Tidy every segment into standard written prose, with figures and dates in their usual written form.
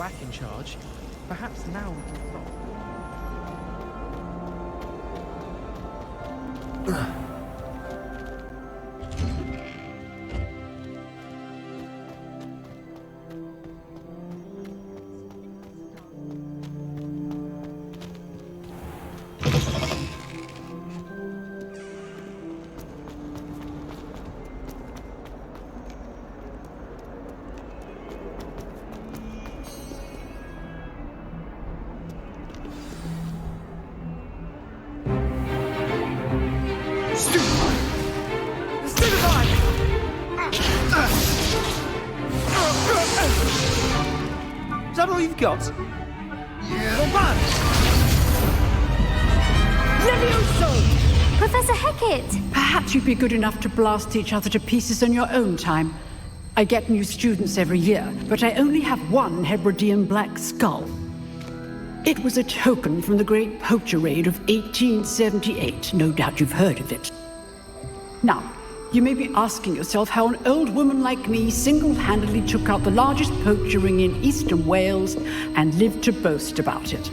quack in charge, perhaps now we can stop. Is that all you've got? Yeah. Not bad. Levioso! Professor Hecat! Perhaps you'd be good enough to blast each other to pieces in your own time. I get new students every year, but I only have one Hebridean black skull. It was a token from the Great Poacher Raid of 1878. No doubt you've heard of it. Now, you may be asking yourself how an old woman like me single-handedly took out the largest poacher ring in eastern Wales and lived to boast about it.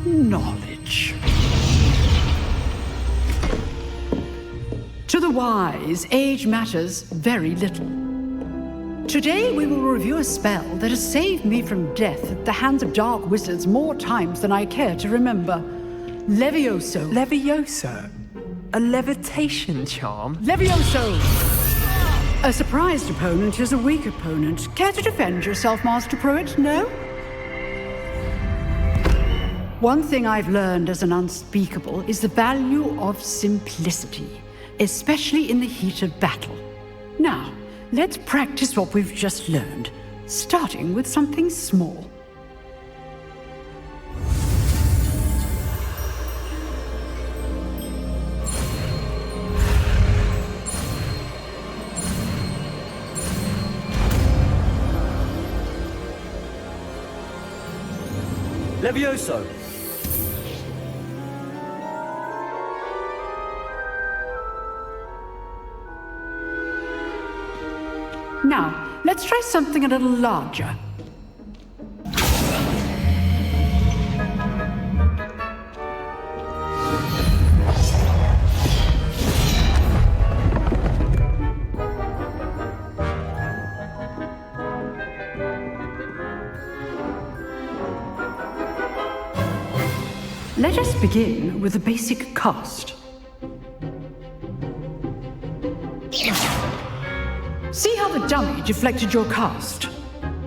Knowledge. To the wise, age matters very little. Today we will review a spell that has saved me from death at the hands of dark wizards more times than I care to remember. Levioso. Leviosa? A levitation charm? Levioso! A surprised opponent is a weak opponent. Care to defend yourself, Master Pruitt? No? One thing I've learned as an unspeakable is the value of simplicity, especially in the heat of battle. Now, let's practice what we've just learned, starting with something small. Levioso! Now, let's try something a little larger. Let us begin with a basic cast. See how the dummy deflected your cast?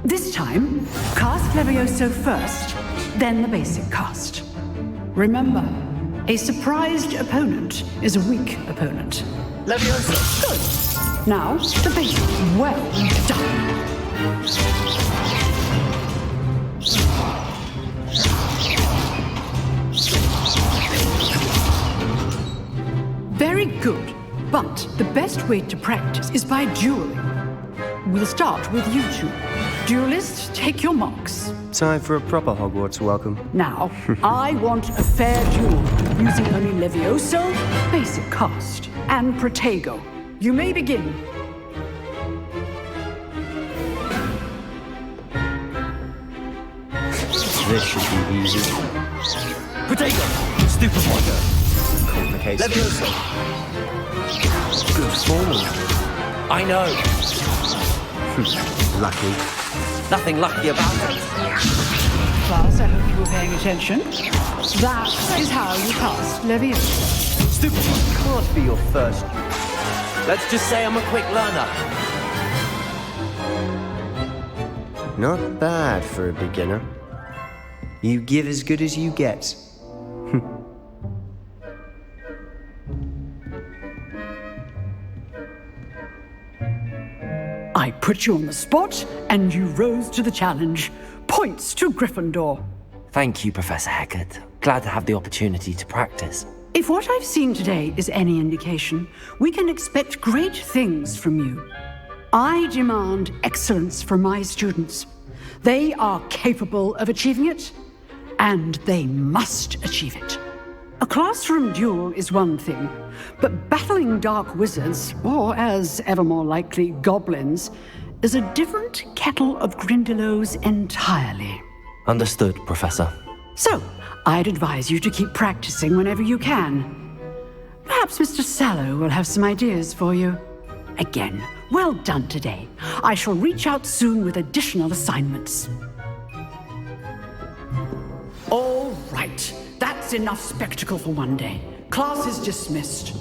This time, cast Levioso first, then the basic cast. Remember, a surprised opponent is a weak opponent. Leviosa! Good. Now, the basic. Well done. Very good. But the best way to practice is by dueling. We'll start with you two. Duelists, take your marks. Time for a proper Hogwarts welcome. Now, I want a fair duel, using only Levioso, basic cast, and Protego. You may begin. This should be easy. Protego! Stupid wonder! Complicated. Leviosa! Good form. I know! Lucky. Nothing lucky about it. Class, I hope you were paying attention. That is how you cast Leviosa. Stupid one can't be your first. Let's just say I'm a quick learner. Not bad for a beginner. You give as good as you get. I put you on the spot, and you rose to the challenge. Points to Gryffindor. Thank you, Professor Hecat. Glad to have the opportunity to practice. If what I've seen today is any indication, we can expect great things from you. I demand excellence from my students. They are capable of achieving it, and they must achieve it. A classroom duel is one thing, but battling dark wizards, or as ever more likely, goblins, is a different kettle of Grindylows entirely. Understood, Professor. So, I'd advise you to keep practicing whenever you can. Perhaps Mr. Sallow will have some ideas for you. Again, well done today. I shall reach out soon with additional assignments. All right, that's enough spectacle for one day. Class is dismissed.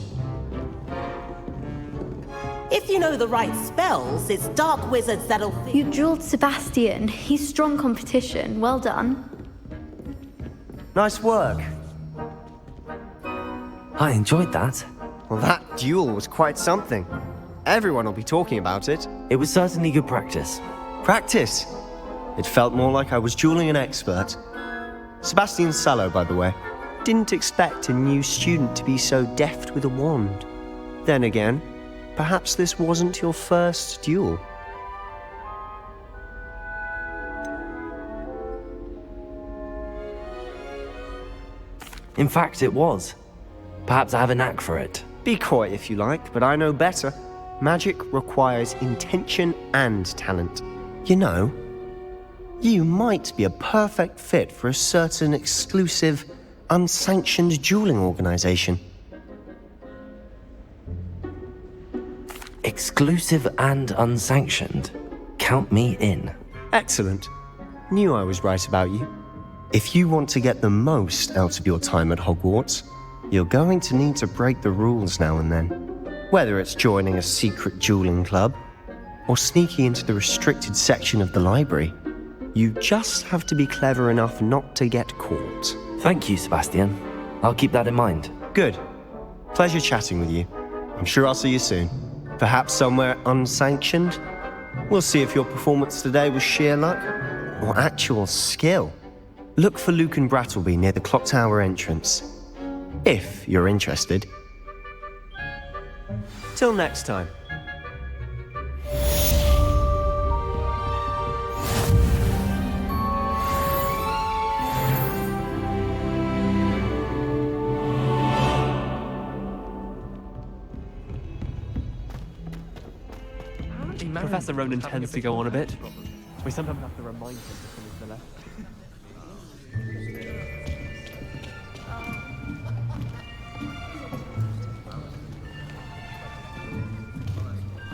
If you know the right spells, it's dark wizards that'll... You drilled Sebastian. He's strong competition. Well done. Nice work. I enjoyed that. Well, that duel was quite something. Everyone will be talking about it. It was certainly good practice. Practice? It felt more like I was dueling an expert. Sebastian Sallow, by the way. Didn't expect a new student to be so deft with a wand. Then again, perhaps this wasn't your first duel. In fact, it was. Perhaps I have a knack for it. Be coy if you like, but I know better. Magic requires intention and talent. You know, you might be a perfect fit for a certain exclusive, unsanctioned dueling organization. Exclusive and unsanctioned. Count me in. Excellent. Knew I was right about you. If you want to get the most out of your time at Hogwarts, you're going to need to break the rules now and then. Whether it's joining a secret dueling club, or sneaking into the restricted section of the library, you just have to be clever enough not to get caught. Thank you, Sebastian. I'll keep that in mind. Good. Pleasure chatting with you. I'm sure I'll see you soon. Perhaps somewhere unsanctioned? We'll see if your performance today was sheer luck, or actual skill. Look for Luke and Brattleby near the clock tower entrance. If you're interested. Till next time. Professor Ronen tends to go on a bit. We sometimes have to remind him to come to the left.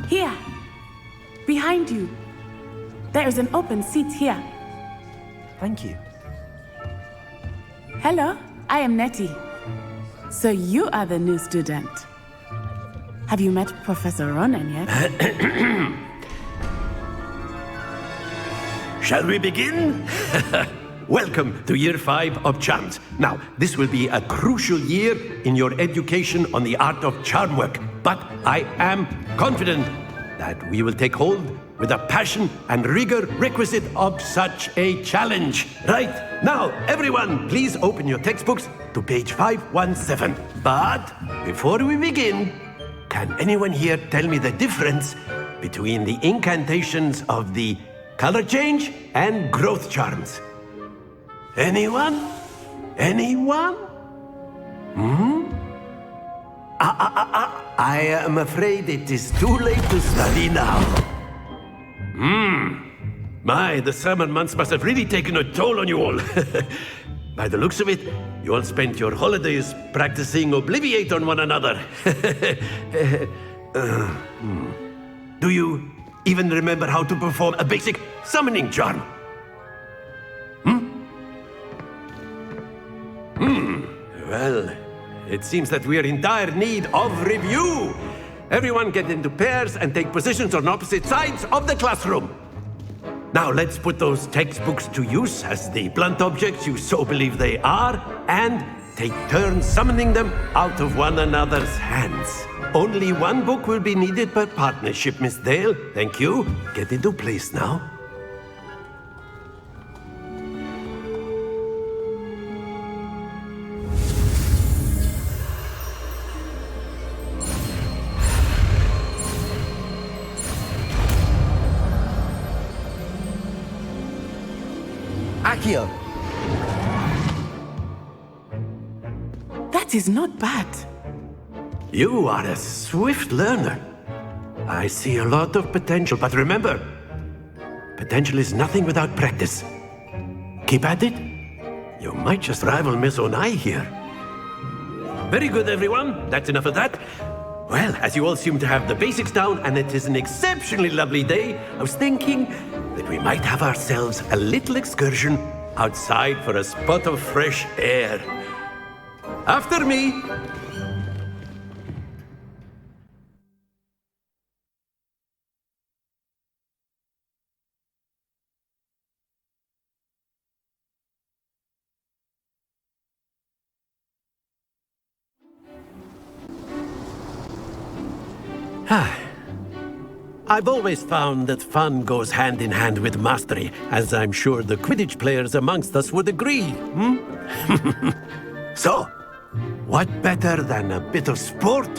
Here, behind you. There is an open seat here. Thank you. Hello, I am Nettie. So you are the new student. Have you met Professor Ronen yet? Shall we begin? Welcome to Year 5 of Charms. Now, this will be a crucial year in your education on the art of charm work, but I am confident that we will take hold with the passion and rigor requisite of such a challenge. Right, now, everyone, please open your textbooks to page 517. But before we begin, can anyone here tell me the difference between the incantations of the color change and growth charms? Anyone? Anyone? I am afraid it is too late to study now. My, the summer months must have really taken a toll on you all. By the looks of it, you all spent your holidays practicing Obliviate on one another. Do you even remember how to perform a basic summoning charm? Well, it seems that we are in dire need of review. Everyone get into pairs and take positions on opposite sides of the classroom. Now let's put those textbooks to use as the blunt objects you so believe they are, and take turns summoning them out of one another's hands. Only one book will be needed per partnership, Miss Dale. Thank you. Get into place now. Accio! That is not bad. You are a swift learner. I see a lot of potential, but remember, Potential is nothing without practice. Keep at it. You might just rival Miss Onai here. Very good, everyone. That's enough of that. Well, as you all seem to have the basics down, and it is an exceptionally lovely day, I was thinking that we might have ourselves a little excursion outside for a spot of fresh air. After me. I've always found that fun goes hand in hand with mastery, as I'm sure the Quidditch players amongst us would agree. So, what better than a bit of sport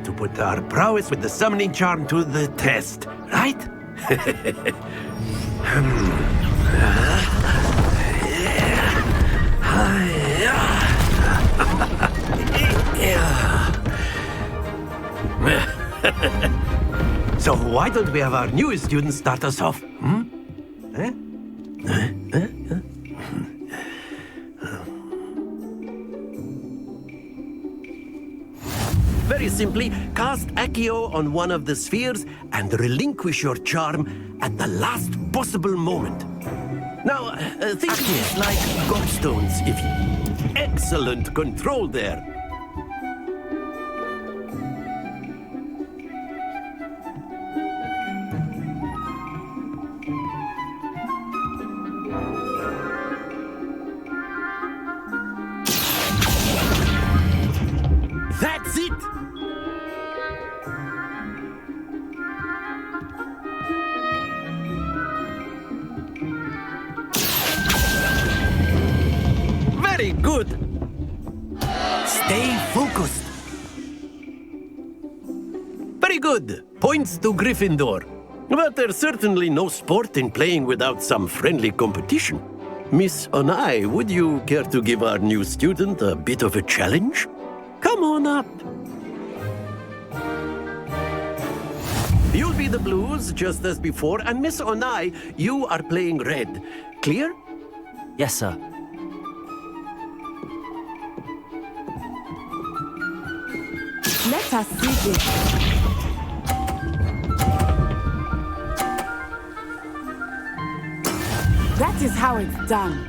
to put our prowess with the summoning charm to the test, right? So why don't we have our newest student start us off? Very simply, cast Accio on one of the spheres and relinquish your charm at the last possible moment. Now, think of it like gobstones, if you... Excellent control there. That's it! Very good! Stay focused. Very good. Points to Gryffindor. But there's certainly no sport in playing without some friendly competition. Miss Onai, would you care to give our new student a bit of a challenge? Come on up. You'll be the blues, just as before, and Miss Onai, you are playing red. Clear? Yes, sir. Let us see this. That is how it's done.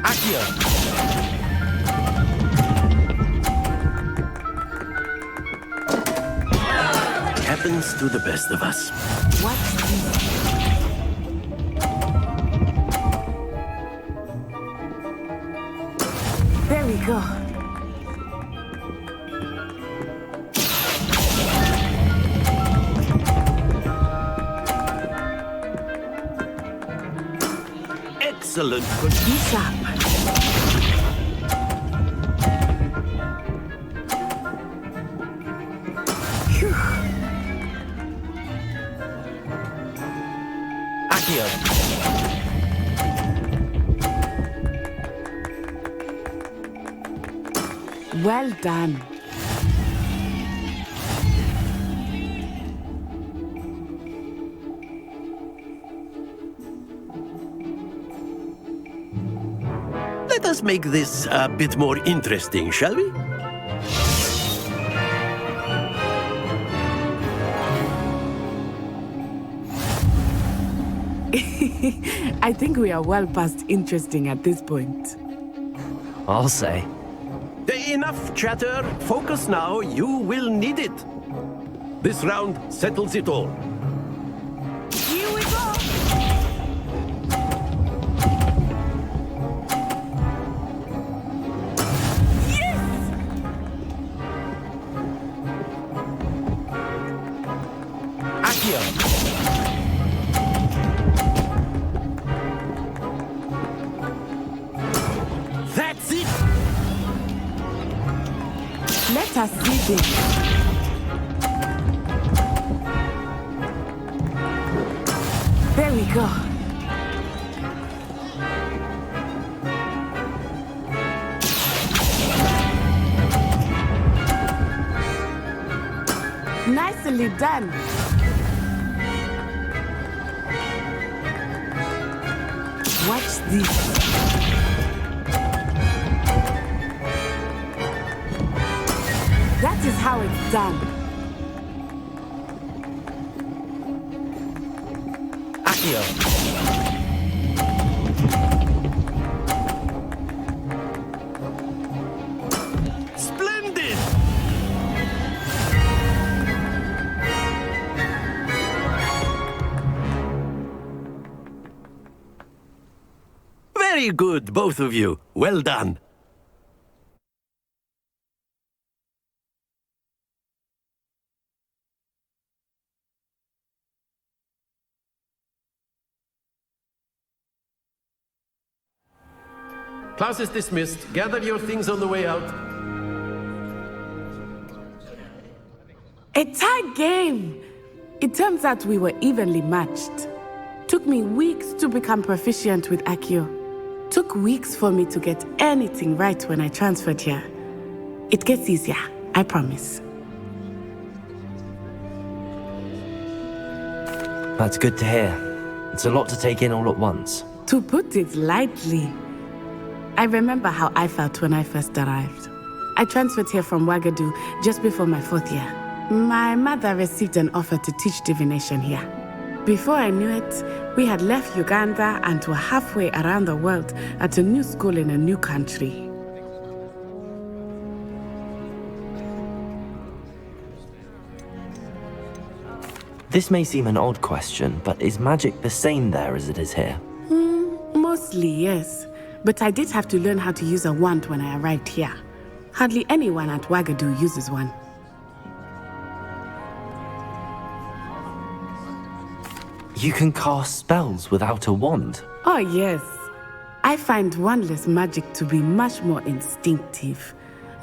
Accio! Happens to the best of us. What's this? There we go. Excellent. Be sharp. Phew. Accio! Well done. Let us make this a bit more interesting, shall we? I think we are well past interesting at this point. I'll say. Enough chatter. Focus now. You will need it. This round settles it all. Here we go! Yes! Accio! That's it! Let us see this. There we go. Nicely done. Watch this. That is how it's done. Accio! Splendid! Very good, both of you. Well done. Class is dismissed. Gather your things on the way out. A tied game! It turns out we were evenly matched. Took me weeks to become proficient with Accio. Took weeks for me to get anything right when I transferred here. It gets easier, I promise. That's good to hear. It's a lot to take in all at once. To put it lightly, I remember how I felt when I first arrived. I transferred here from Ouagadougou just before my 4th year. My mother received an offer to teach divination here. Before I knew it, we had left Uganda and were halfway around the world at a new school in a new country. This may seem an odd question, but is magic the same there as it is here? Mostly, yes. But I did have to learn how to use a wand when I arrived here. Hardly anyone at Ouagadougou uses one. You can cast spells without a wand? Oh, yes. I find wandless magic to be much more instinctive.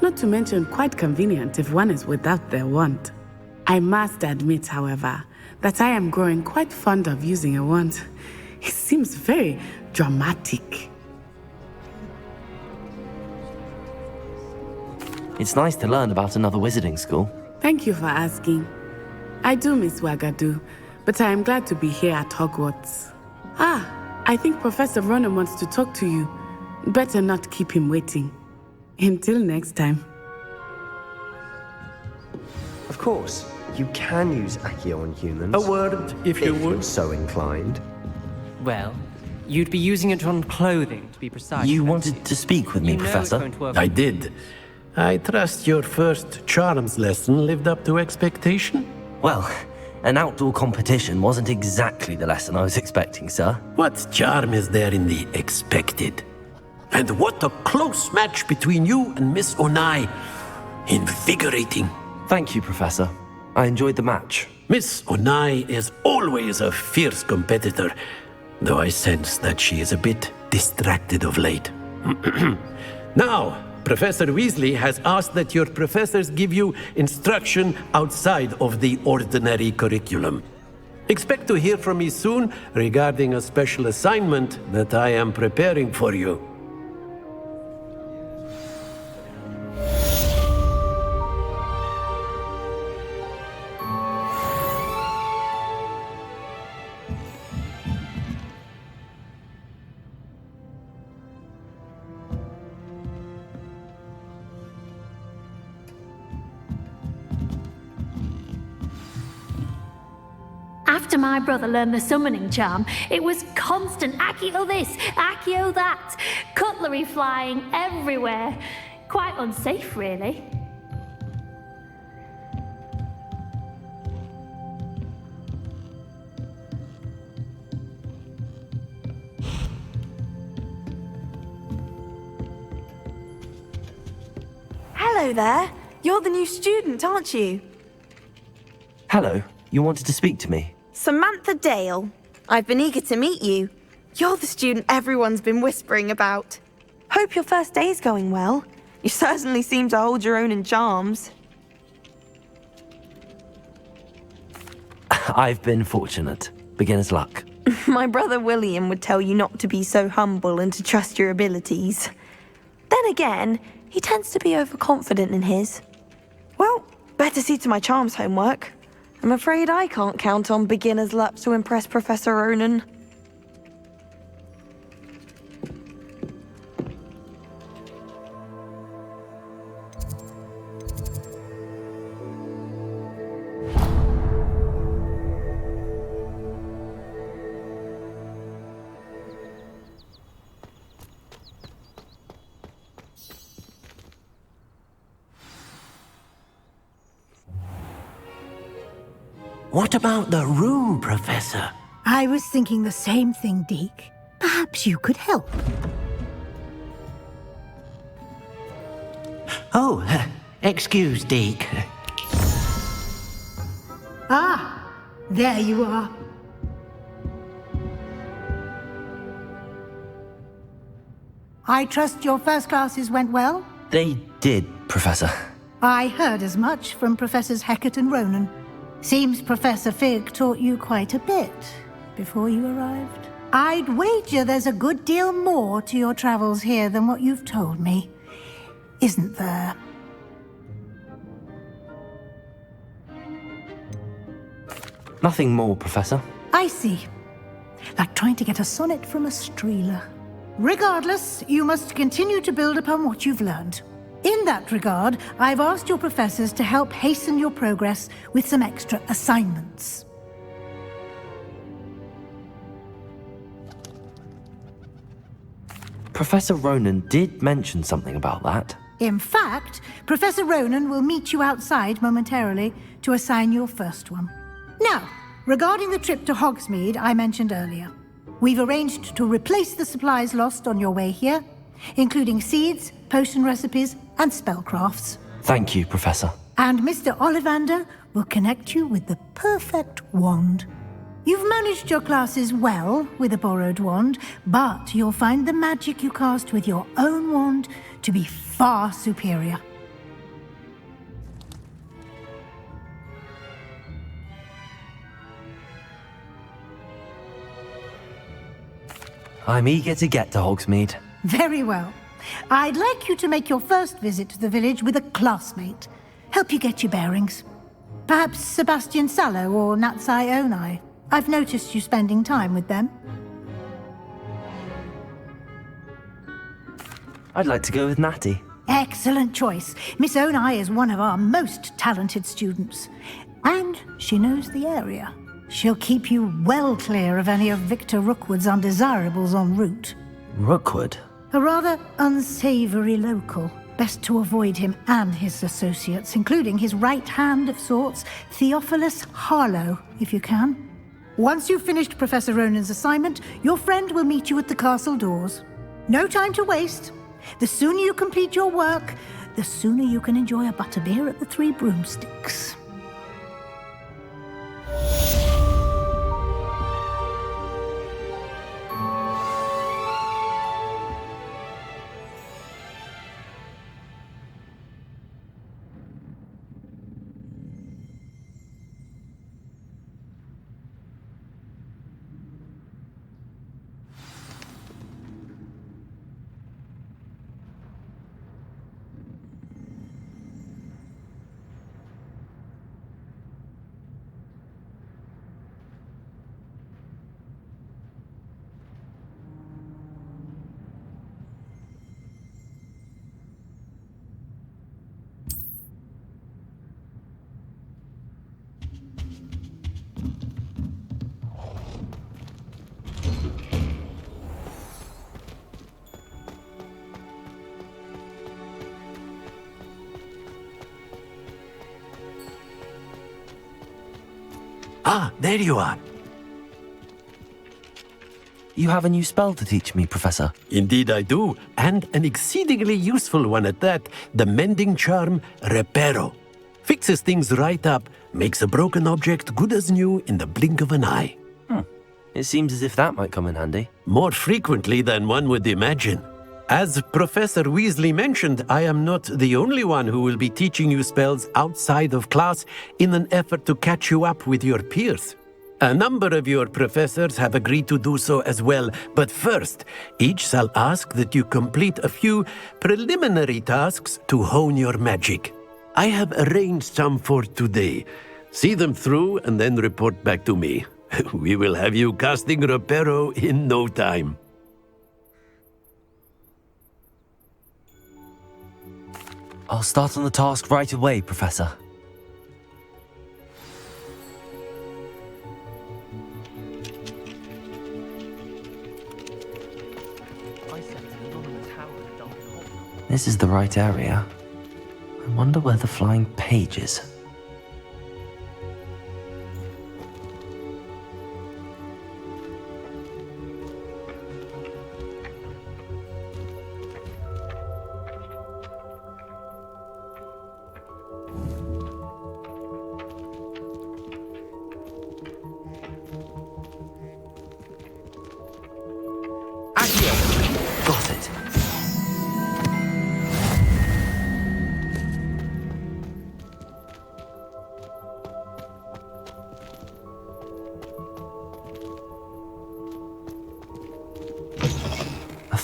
Not to mention quite convenient if one is without their wand. I must admit, however, that I am growing quite fond of using a wand. It seems very dramatic. It's nice to learn about another wizarding school. Thank you for asking. I do miss Ouagadougou, but I am glad to be here at Hogwarts. I think Professor Ronen wants to talk to you. Better not keep him waiting. Until next time. Of course, you can use Accio on humans. A word, if you would. You're so inclined. Well, you'd be using it on clothing, to be precise. You don't wanted to speak with me, You know it's Professor? going to work. I did. I trust your first charms lesson lived up to expectation? Well, an outdoor competition wasn't exactly the lesson I was expecting, sir. What charm is there in the expected? And what a close match between you and Miss Onai. Invigorating. Thank you, Professor. I enjoyed the match. Miss Onai is always a fierce competitor, though I sense that she is a bit distracted of late. Now, Professor Weasley has asked that your professors give you instruction outside of the ordinary curriculum. Expect to hear from me soon regarding a special assignment that I am preparing for you. After my brother learned the summoning charm, it was constant Accio this, Accio that, cutlery flying everywhere. Quite unsafe, really. Hello there. You're the new student, aren't you? Hello, you wanted to speak to me? Samantha Dale. I've been eager to meet you. You're the student everyone's been whispering about. Hope your first day's going well. You certainly seem to hold your own in charms. I've been fortunate. Beginner's luck. My brother William would tell you not to be so humble and to trust your abilities. Then again, he tends to be overconfident in his. Well, better see to my charms homework. I'm afraid I can't count on beginner's luck to impress Professor Ronen. What about the room, Professor? I was thinking the same thing, Deke. Perhaps you could help. Oh, excuse, Deke. Ah, there you are. I trust your first classes went well? They did, Professor. I heard as much from Professors Hecat and Ronen. Seems Professor Fig taught you quite a bit before you arrived. I'd wager there's a good deal more to your travels here than what you've told me. Isn't there? Nothing more, Professor. I see. Like trying to get a sonnet from a streeler. Regardless, you must continue to build upon what you've learned. In that regard, I've asked your professors to help hasten your progress with some extra assignments. Professor Ronen did mention something about that. In fact, Professor Ronen will meet you outside momentarily to assign your first one. Now, regarding the trip to Hogsmeade I mentioned earlier, we've arranged to replace the supplies lost on your way here, including seeds, potion recipes, and spellcrafts. Thank you, Professor. And Mr. Ollivander will connect you with the perfect wand. You've managed your classes well with a borrowed wand, but you'll find the magic you cast with your own wand to be far superior. I'm eager to get to Hogsmeade. Very well. I'd like you to make your first visit to the village with a classmate. Help you get your bearings. Perhaps Sebastian Sallow or Natsai Onai. I've noticed you spending time with them. I'd like to go with Natty. Excellent choice. Miss Onai is one of our most talented students. And she knows the area. She'll keep you well clear of any of Victor Rookwood's undesirables en route. Rookwood? A rather unsavory local. Best to avoid him and his associates, including his right hand of sorts, Theophilus Harlow, if you can. Once you've finished Professor Ronen's assignment, your friend will meet you at the castle doors. No time to waste. The sooner you complete your work, the sooner you can enjoy a butterbeer at the Three Broomsticks. Ah, there you are. You have a new spell to teach me, Professor. Indeed I do, and an exceedingly useful one at that. The mending charm, Reparo. Fixes things right up, makes a broken object good as new in the blink of an eye. It seems as if that might come in handy. More frequently than one would imagine. As Professor Weasley mentioned, I am not the only one who will be teaching you spells outside of class in an effort to catch you up with your peers. A number of your professors have agreed to do so as well, but first, each shall ask that you complete a few preliminary tasks to hone your magic. I have arranged some for today. See them through and then report back to me. We will have you casting Reparo in no time. I'll start on the task right away, Professor. This is the right area. I wonder where the flying page is.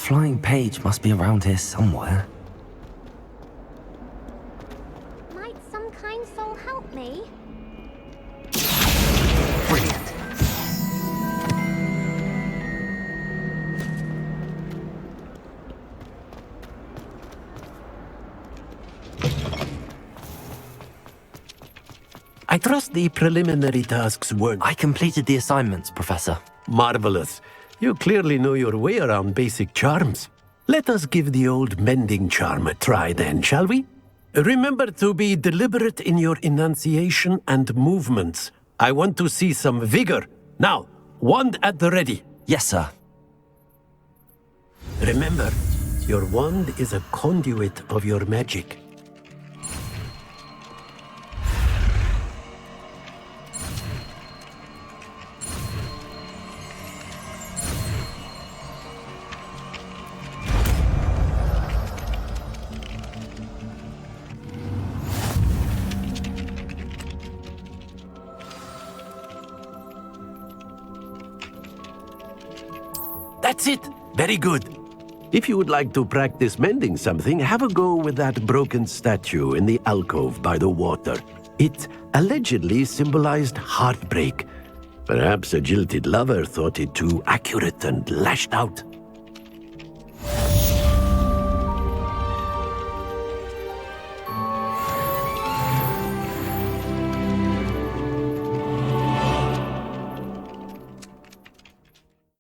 flying page must be around here somewhere. Might some kind soul help me? Brilliant. I trust the preliminary tasks weren't... I completed the assignments, Professor. Marvelous. You clearly know your way around basic charms. Let us give the old mending charm a try then, shall we? Remember to be deliberate in your enunciation and movements. I want to see some vigor. Now, wand at the ready. Yes, sir. Remember, your wand is a conduit of your magic. That's it! Very good. If you would like to practice mending something, have a go with that broken statue in the alcove by the water. It allegedly symbolized heartbreak. Perhaps a jilted lover thought it too accurate and lashed out.